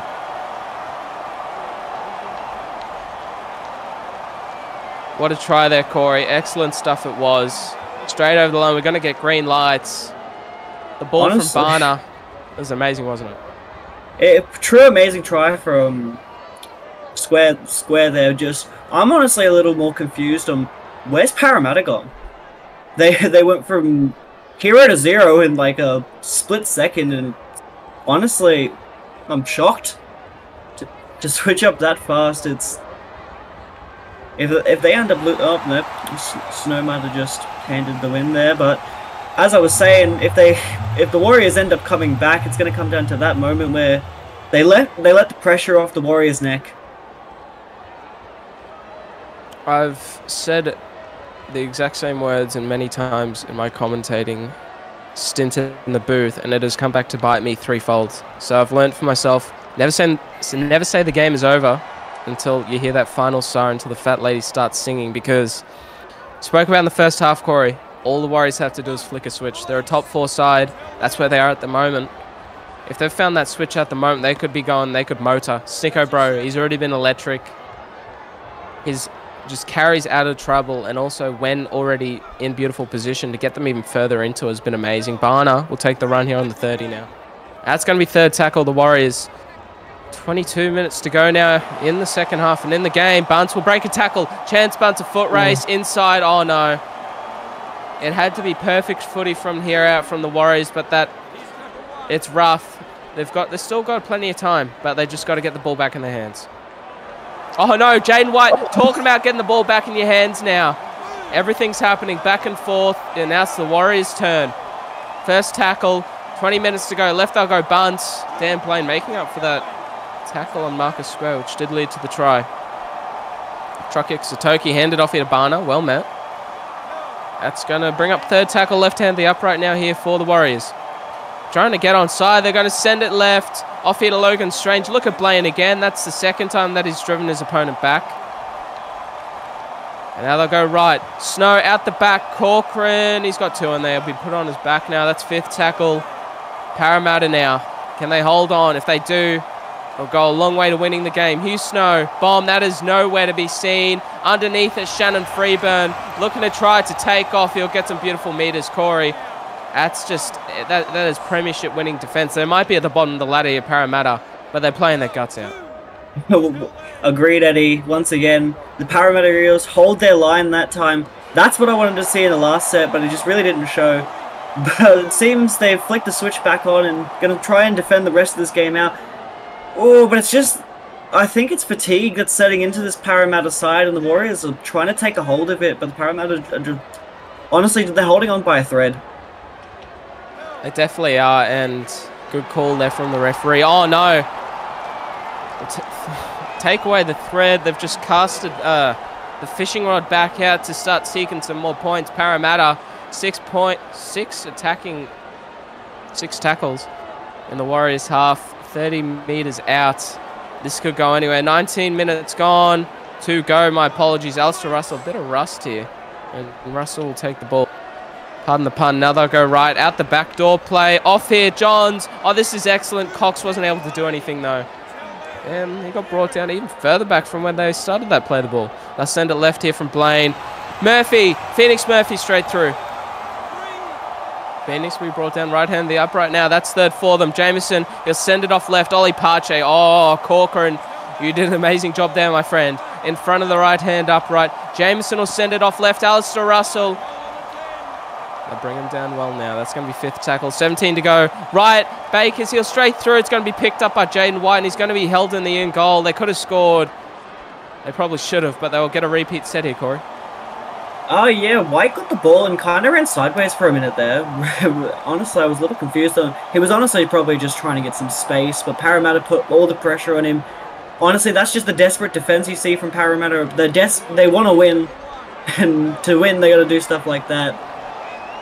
What a try there, Corey. Excellent stuff it was. Straight over the line. We're going to get green lights. The ball from Barner was amazing, wasn't it? True amazing try from Square there. I'm honestly a little more confused on where's Parramatta gone? They went from 0 to 0 in like a split second, and honestly, I'm shocked to switch up that fast. It's if they end up nope, Snow might have just handed the win there. But as I was saying, if the Warriors end up coming back, it's going to come down to that moment where they let the pressure off the Warriors' neck. I've said the exact same words and many times in my commentating stint in the booth, and it has come back to bite me threefold. So I've learned for myself, never say the game is over until you hear that final siren, until the fat lady starts singing, because spoke about in the first half, Corey, all the Warriors have to do is flick a switch. They're a top 4 side. That's where they are at the moment. If they've found that switch at the moment, they could be going, they could motor. Sicko Bro, he's already been electric. His just carries out of trouble, and also when already in beautiful position to get them even further into it has been amazing. Barner will take the run here on the 30 now. That's going to be third tackle, the Warriors. 22 minutes to go now in the second half and in the game. Bunce will break a tackle. Chance Bunce, a foot race inside. Oh no. It had to be perfect footy from here out from the Warriors, but it's rough. They've still got plenty of time, but they just got to get the ball back in their hands. Oh no, Jaden White talking about getting the ball back in your hands now. Everything's happening back and forth, and now it's the Warriors' turn. First tackle, 20 minutes to go. Left they'll go Bunce. Dan Blaine making up for that tackle on Marcus Square, which did lead to the try. Truck kick, Satoki handed off here to Barner. Well met. That's going to bring up third tackle, left hand, the upright now here for the Warriors. Trying to get onside. They're going to send it left. Off here to Logan Strange. Look at Blaine again. That's the second time that he's driven his opponent back. And now they'll go right. Snow out the back. Corcoran. He's got two in there. He'll be put on his back now. That's fifth tackle. Parramatta now. Can they hold on? If they do, they'll go a long way to winning the game. Hugh Snow. Bomb. That is nowhere to be seen. Underneath it, Shannon Freeburn. Looking to try to take off. He'll get some beautiful meters. Corey. That's just, that is premiership winning defense. They might be at the bottom of the ladder here, Parramatta, but they're playing their guts out. Agreed, Eddie. Once again, the Parramatta Eels hold their line that time. That's what I wanted to see in the last set, but it just really didn't show. But it seems they've flicked the switch back on and going to try and defend the rest of this game out. Oh, but it's just, I think it's fatigue that's setting into this Parramatta side, and the Warriors are trying to take a hold of it, but the Parramatta are just, honestly, they're holding on by a thread. They definitely are, and good call there from the referee. Oh no! Take away the thread. They've just casted the fishing rod back out to start seeking some more points. Parramatta 6 attacking, 6 tackles in the Warriors half. 30 meters out. This could go anywhere. 19 minutes gone. 2 go. My apologies. Alistair Russell, a bit of rust here, and Russell will take the ball. Pardon the pun. Now they'll go right. Out the back door play. Off here, Johns. Oh, this is excellent. Cox wasn't able to do anything, though. And he got brought down even further back from when they started that play the ball. They'll send it left here from Blaine. Murphy. Phoenix Murphy straight through. Phoenix will be brought down right hand, the upright now. That's third for them. Jameson, he'll send it off left. Ollie Pache. Oh, Corcoran. You did an amazing job there, my friend. In front of the right hand upright. Jameson will send it off left. Alistair Russell. They'll bring him down well now. That's going to be fifth tackle. 17 to go. Right. Bakers, he'll straight through. It's going to be picked up by Jaden White, and he's going to be held in the in goal. They could have scored. They probably should have, but they'll get a repeat set here, Corey. Oh, yeah. White got the ball and kind of ran sideways for a minute there. Honestly, I was a little confused. He was honestly probably just trying to get some space, but Parramatta put all the pressure on him. Honestly, that's just the desperate defense you see from Parramatta. They want to win, and to win, they got to do stuff like that.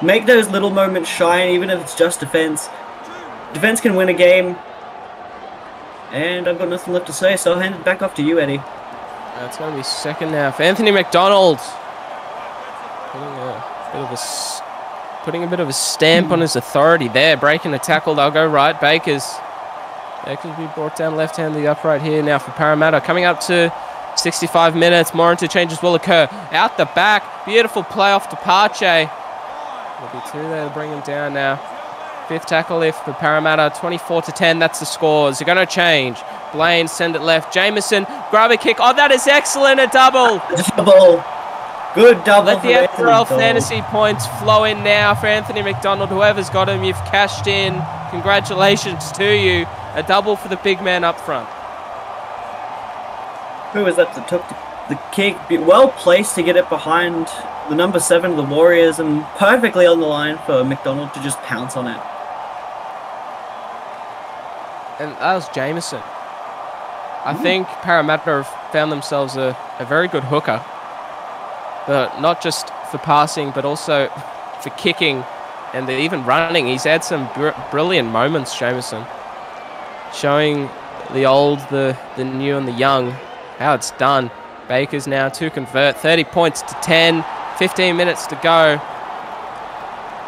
Make those little moments shine, even if it's just defense. Defense can win a game. And I've got nothing left to say, so I'll hand it back off to you, Eddie. That's going to be second now for Anthony McDonald. Putting a bit of a stamp on his authority there. Breaking the tackle, they'll go right. Bakers will be brought down left hand, the upright here now for Parramatta. Coming up to 65 minutes. More interchanges will occur. Out the back. Beautiful play off to Pache. There'll be 2 there to bring him down now. Fifth tackle here for Parramatta. 24-10. That's the scores. They're going to change. Blaine, send it left. Jameson, grab a kick. Oh, that is excellent. A double. Double. Good double. Let the SRL fantasy points flow in now for Anthony McDonald. Whoever's got him, you've cashed in. Congratulations to you. A double for the big man up front. Who was that that took the kick? Well placed to get it behind the number 7 of the Warriors, and perfectly on the line for McDonald to just pounce on it. And that was Jameson. I think Parramatta have found themselves a very good hooker. But not just for passing, but also for kicking and even running. He's had some brilliant moments, Jameson. Showing the old, the new and the young how it's done. Bakers now to convert. 30 points to 10. 15 minutes to go.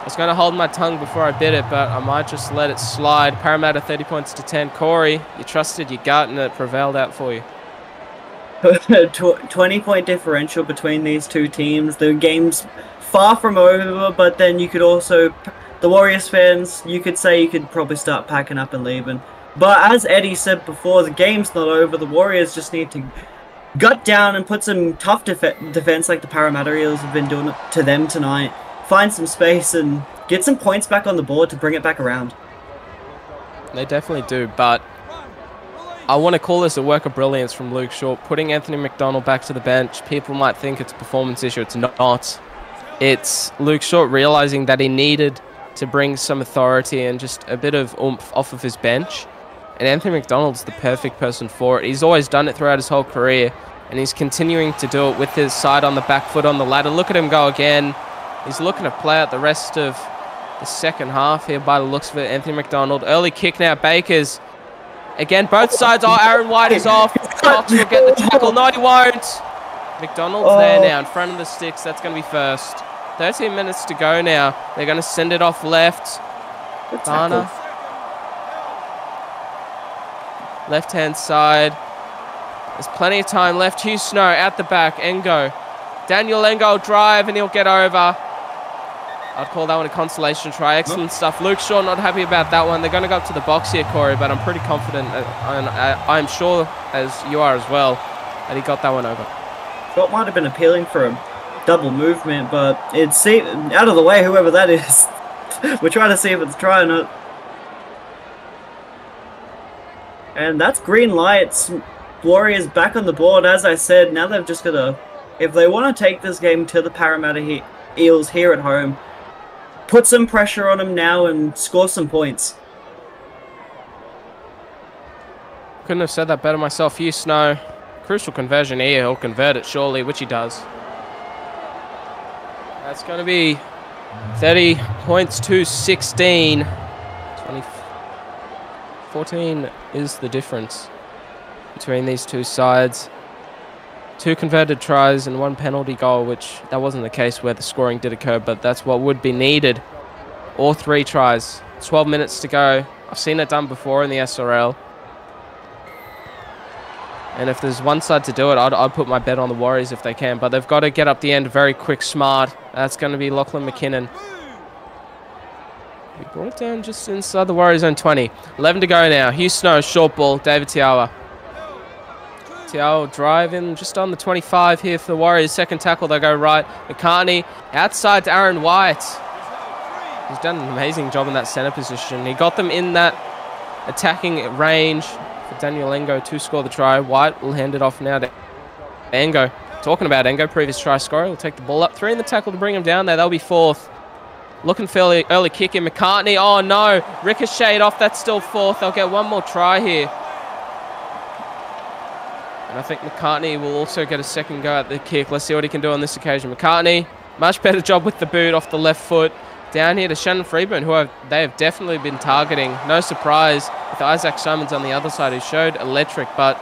was going to hold my tongue before I bit it, but I might just let it slide. Parramatta 30 points to 10. Corey, you trusted your gut and it prevailed out for you. 20-point differential between these two teams. The game's far from over, but then you could also, the Warriors fans, you could say you could probably start packing up and leaving. But as Eddie said before, the game's not over. The Warriors just need to gut down and put some tough defense like the Parramatta Eels have been doing to them tonight. Find some space and get some points back on the board to bring it back around. They definitely do, but I want to call this a work of brilliance from Luke Short. Putting Anthony McDonald back to the bench, people might think it's a performance issue. It's not. It's Luke Short realizing that he needed to bring some authority and just a bit of oomph off of his bench. And Anthony McDonald's the perfect person for it. He's always done it throughout his whole career, and he's continuing to do it with his side on the back foot on the ladder. Look at him go again. He's looking to play out the rest of the second half here by the looks of it. Anthony McDonald. Early kick now. Bakers. Again, both sides. Oh, Aaron White is off. Cox will get the tackle. No, he won't. McDonald's there now in front of the sticks. That's going to be first. 13 minutes to go now. They're going to send it off left. Barner. Left-hand side. There's plenty of time left. Hugh Snow out the back. Engo. Daniel Engo will drive and he'll get over. I'd call that one a consolation try. Excellent stuff. Luke Shaw not happy about that one. They're going to go up to the box here, Corey, but I'm pretty confident, and I'm sure, as you are as well, that he got that one over. Thought might have been appealing for a double movement, but it's out of the way, whoever that is. We're trying to see if it's trying it. And that's green lights. Warriors back on the board. As I said, now they've just got to, if they want to take this game to the Parramatta Eels here at home, put some pressure on them now and score some points. Couldn't have said that better myself. Hugh Snow, crucial conversion here. He'll convert it surely, which he does. That's going to be 30 points to 16. 14 is the difference between these two sides. 2 converted tries and 1 penalty goal, which that wasn't the case where the scoring did occur, but that's what would be needed. All 3 tries. 12 minutes to go. I've seen it done before in the SRL. And if there's one side to do it, I'd put my bet on the Warriors if they can, but they've got to get up the end very quick, smart. That's going to be Lachlan McKinnon. He brought it down just inside the Warriors zone 20. 11 to go now. Hugh Snow, short ball. David Tiawa. Tiawa driving just on the 25 here for the Warriors. Second tackle, they go right. McCartney outside to Aaron White. He's done an amazing job in that centre position. He got them in that attacking range for Daniel Engo to score the try. White will hand it off now to Engo. Talking about Engo, previous try scorer. Will take the ball up. 3 in the tackle to bring him down there. That'll be 4th. Looking for early kick in. McCartney. Oh, no. Ricocheted off. That's still 4th. They'll get one more try here. And I think McCartney will also get a second go at the kick. Let's see what he can do on this occasion. McCartney, much better job with the boot off the left foot. Down here to Shannon Freeburn, who they have definitely been targeting. No surprise with Isaac Simons on the other side, who showed electric. But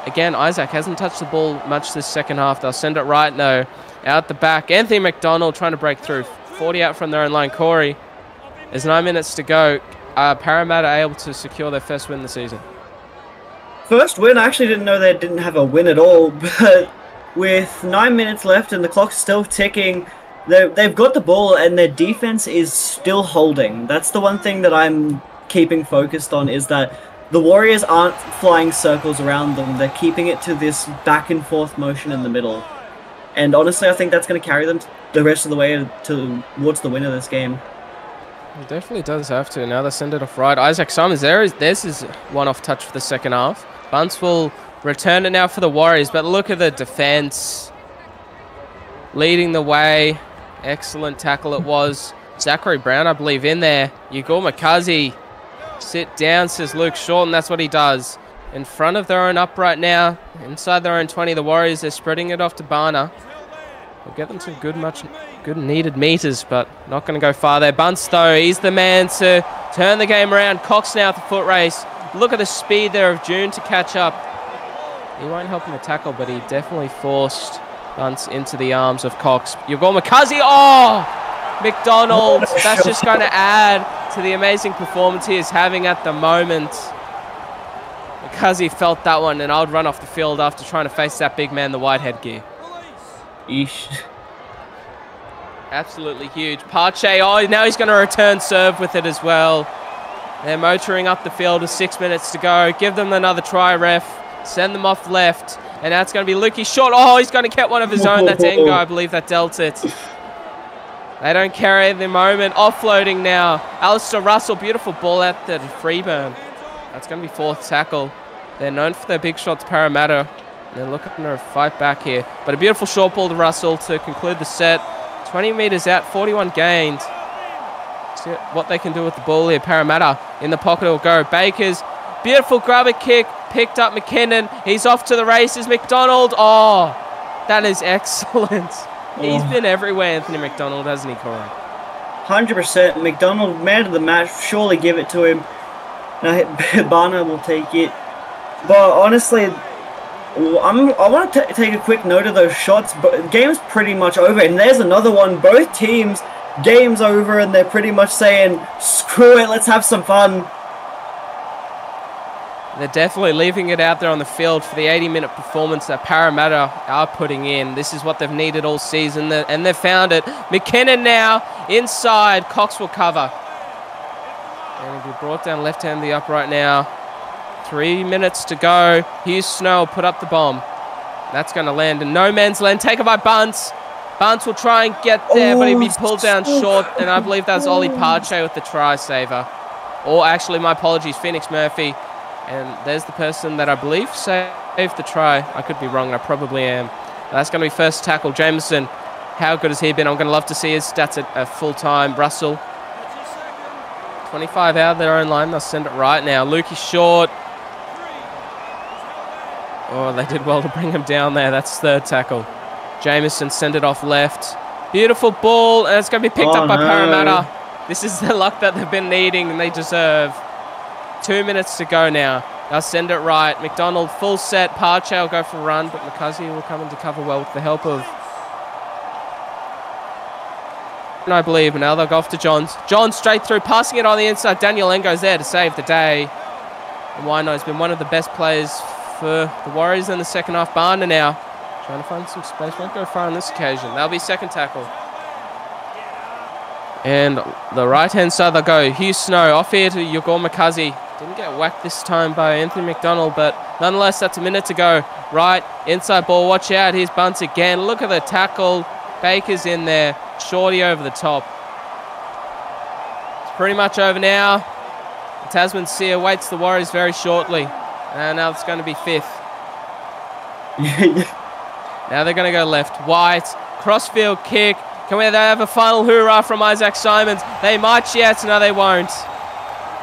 again, Isaac hasn't touched the ball much this second half. They'll send it right now. Out the back, Anthony McDonald trying to break through. 40 out from their own line. Corey, there's 9 minutes to go. Parramatta are able to secure their first win of the season. First win. I actually didn't know they didn't have a win at all, but with 9 minutes left and the clock's still ticking, they've got the ball and their defense is still holding. That's the one thing that I'm keeping focused on, is that the Warriors aren't flying circles around them. They're keeping it to this back and forth motion in the middle. And honestly, I think that's going to carry them the rest of the way towards the win of this game. It definitely does have to. Now they send it off right. Isaac Simons, there's his one-off touch for the second half. Bunce will return it now for the Warriors, but look at the defense. Leading the way. Excellent tackle it was. Zachary Brown, I believe, in there. Ugor Makazi. Sit down, says Luke Short, and that's what he does. In front of their own upright now. Inside their own 20, the Warriors, they're spreading it off to Barner. We'll get them some good needed meters, but not going to go far there. Bunce, though, he's the man to turn the game around. Cox now at the foot race. Look at the speed there of June to catch up. He won't help him to tackle, but he definitely forced Bunce into the arms of Cox. Ugor Makazi, oh! McDonald, that's just going to add to the amazing performance he is having at the moment. Because he felt that one, and I would run off the field after trying to face that big man in the white headgear. Eesh. Absolutely huge. Pache, oh, now he's going to return serve with it as well. They're motoring up the field with 6 minutes to go. Give them another try, ref. Send them off left. And that's going to be Lukey Short. Oh, he's going to get one of his own. That's Engo, I believe, that dealt it. They don't carry the moment. Offloading now. Alistair Russell, beautiful ball out there to Freeburn. That's going to be fourth tackle. They're known for their big shots, Parramatta. They're looking to fight back here. But a beautiful short ball to Russell to conclude the set. 20 metres out, 41 gained. See what they can do with the ball here. Parramatta in the pocket will go. Bakers, beautiful grubber kick. Picked up McKinnon. He's off to the races. McDonald. Oh, that is excellent. He's been everywhere, Anthony McDonald, hasn't he, Corey? 100%. McDonald, man of the match. Surely give it to him. Now, Barner will take it. But honestly, I want to take a quick note of those shots. But game's pretty much over. And there's another one. Both teams, game's over. And they're pretty much saying, screw it, let's have some fun. They're definitely leaving it out there on the field for the 80-minute performance that Parramatta are putting in. This is what they've needed all season, and they've found it. McKinnon now inside. Cox will cover. And he'll be brought down left-hand the upright now. 3 minutes to go. Hughes Snow will put up the bomb. That's going to land in no man's land. Taken by Bunce. Bunce will try and get there, but he'll be pulled down short. And I believe that's Ollie Parche with the try saver. Or actually, my apologies, Phoenix Murphy. And there's the person that I believe saved the try. I could be wrong, and I probably am. But that's going to be first tackle. Jameson, how good has he been? I'm going to love to see his stats at full time. Russell, 25 out of their own line. They'll send it right now. Lukey Short. Oh, they did well to bring him down there. That's third tackle. Jameson send it off left. Beautiful ball, and it's going to be picked up by Parramatta. This is the luck that they've been needing, and they deserve. 2 minutes to go now. They'll send it right. McDonald full set. Parche will go for a run, but McCuzzy will come into cover well with the help of... And I believe, and now they'll go off to Johns. Johns straight through, passing it on the inside. Daniel Engo's there to save the day. And Wino's been one of the best players for the Warriors in the second half. Barner now trying to find some space. Won't go far on this occasion. That'll be second tackle. And the right-hand side they'll go. Hugh Snow off here to Yagor McCuzzy. Didn't get whacked this time by Anthony McDonald, but nonetheless, that's a minute to go. Right, inside ball, watch out. Here's Bunce again. Look at the tackle. Baker's in there. Shorty over the top. It's pretty much over now. The Tasman Sea awaits the Warriors very shortly. And now it's going to be fifth. Now they're going to go left. White, crossfield kick. Can they have a final hoorah from Isaac Simons? They might yet. No, they won't.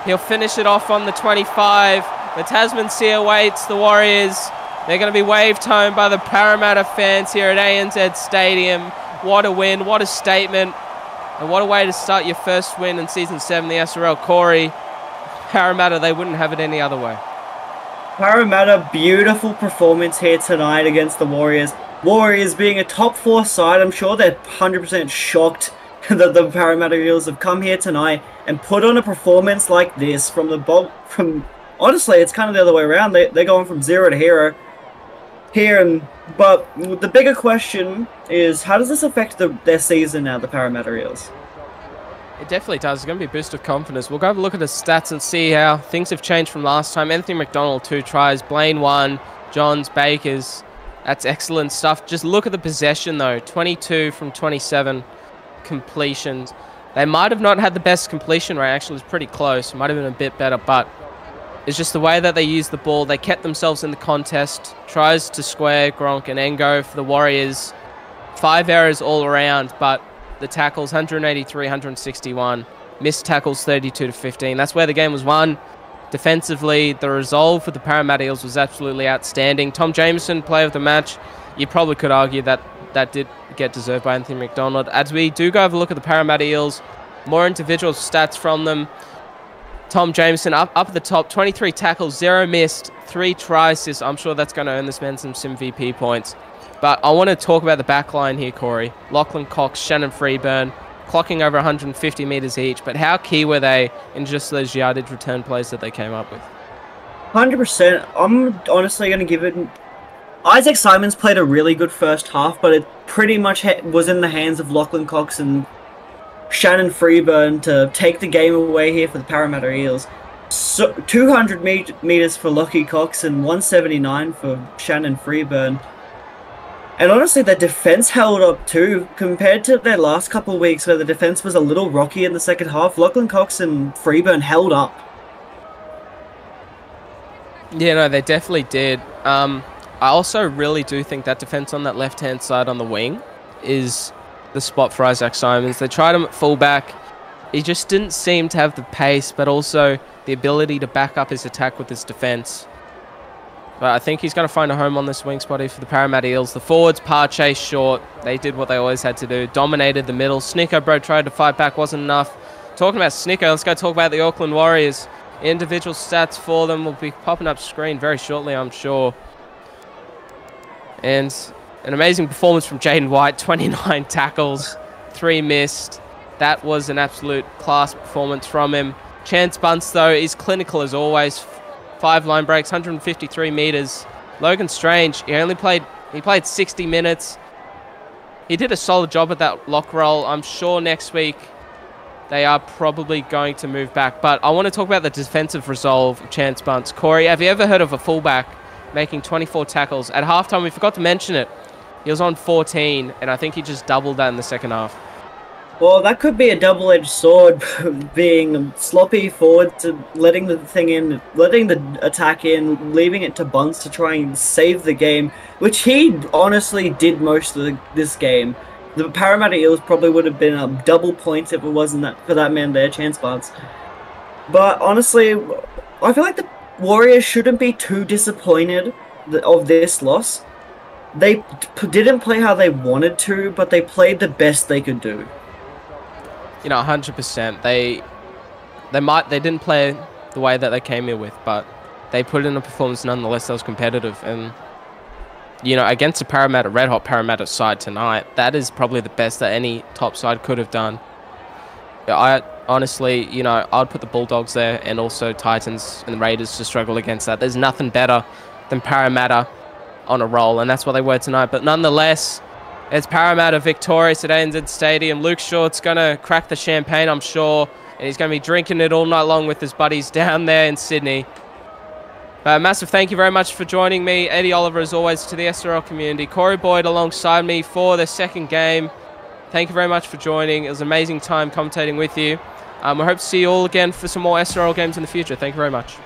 He'll finish it off on the 25. The Tasman Sea awaits the Warriors. They're going to be waved home by the Parramatta fans here at ANZ Stadium. What a win. What a statement. And what a way to start your first win in Season 7, the SRL. Corey, Parramatta, they wouldn't have it any other way. Parramatta, beautiful performance here tonight against the Warriors. Warriors being a top 4 side, I'm sure they're 100% shocked that the Parramatta Eels have come here tonight and put on a performance like this from the honestly, it's kind of the other way around. They're going from 0 to hero here, but the bigger question is, how does this affect their season now, the Parramatta Eels? It definitely does. It's going to be a boost of confidence. We'll go have a look at the stats and see how things have changed from last time. Anthony McDonald, 2 tries. Blaine, 1. Johns, Bakers. That's excellent stuff. Just look at the possession, though. 22 from 27 completions. They might have not had the best completion rate. Actually, it was pretty close. Might have been a bit better, but it's just the way that they used the ball. They kept themselves in the contest. Tries to square Gronk and Engo for the Warriors. 5 errors all around, but the tackles, 183, 161. Missed tackles, 32 to 15. That's where the game was won. Defensively, the resolve for the Parramatta Eels was absolutely outstanding. Tom Jameson, player of the match. You probably could argue that that did get deserved by Anthony McDonald. As we do go have a look at the Parramatta Eels, more individual stats from them. Tom Jameson up at the top, 23 tackles, 0 missed, 3 tries. I'm sure that's going to earn this man some VP points. But I want to talk about the back line here, Corey. Lachlan Cox, Shannon Freeburn, clocking over 150 metres each. But how key were they in just those yardage return plays that they came up with? 100%. I'm honestly going to give it... Isaac Simons played a really good first half, but it pretty much was in the hands of Lachlan Cox and Shannon Freeburn to take the game away here for the Parramatta Eels. So 200 metres for Lockie Cox and 179 for Shannon Freeburn. And honestly, their defence held up too. Compared to their last couple of weeks where the defence was a little rocky in the second half, Lachlan Cox and Freeburn held up. Yeah, no, they definitely did. I also really do think that defence on that left-hand side on the wing is the spot for Isaac Simons. They tried him at fullback. He just didn't seem to have the pace, but also the ability to back up his attack with his defence. But I think he's going to find a home on this wing spot here for the Parramatta Eels. The forwards, Chase, Short, they did what they always had to do. Dominated the middle. Snicker, bro, tried to fight back, wasn't enough. Talking about Snicker, let's go talk about the Auckland Warriors. Individual stats for them will be popping up screen very shortly, I'm sure. And an amazing performance from Jaden White. 29 tackles, 3 missed. That was an absolute class performance from him. Chance Bunce, though, is clinical as always. 5 line breaks, 153 metres. Logan Strange, he played 60 minutes. He did a solid job at that lock roll. I'm sure next week they are probably going to move back. But I want to talk about the defensive resolve of Chance Bunce. Corey, have you ever heard of a fullback making 24 tackles? At halftime, we forgot to mention it. He was on 14, and I think he just doubled that in the second half. Well, that could be a double-edged sword, being sloppy forward to letting the thing in, letting the attack in, leaving it to Bunce to try and save the game, which he honestly did most of this game. The Parramatta Eels probably would have been double points if it wasn't for that man there, Chance Bunce. But honestly, I feel like the Warriors shouldn't be too disappointed of this loss. They didn't play how they wanted to, but they played the best they could do. You know, 100%. They didn't play the way that they came here with, but they put in a performance nonetheless that was competitive. And, you know, against the red hot Parramatta side tonight, that is probably the best that any top side could have done. I honestly, you know, I'd put the Bulldogs there and also Titans and the Raiders to struggle against that. There's nothing better than Parramatta on a roll, and that's what they were tonight. But nonetheless, it's Parramatta victorious at ANZ Stadium. Luke Short's going to crack the champagne, I'm sure, and he's going to be drinking it all night long with his buddies down there in Sydney. Massive thank you very much for joining me. Eddie Oliver, as always, to the SRL community. Corey Boyd alongside me for the second game. Thank you very much for joining. It was an amazing time commentating with you. We hope to see you all again for some more SRL games in the future. Thank you very much.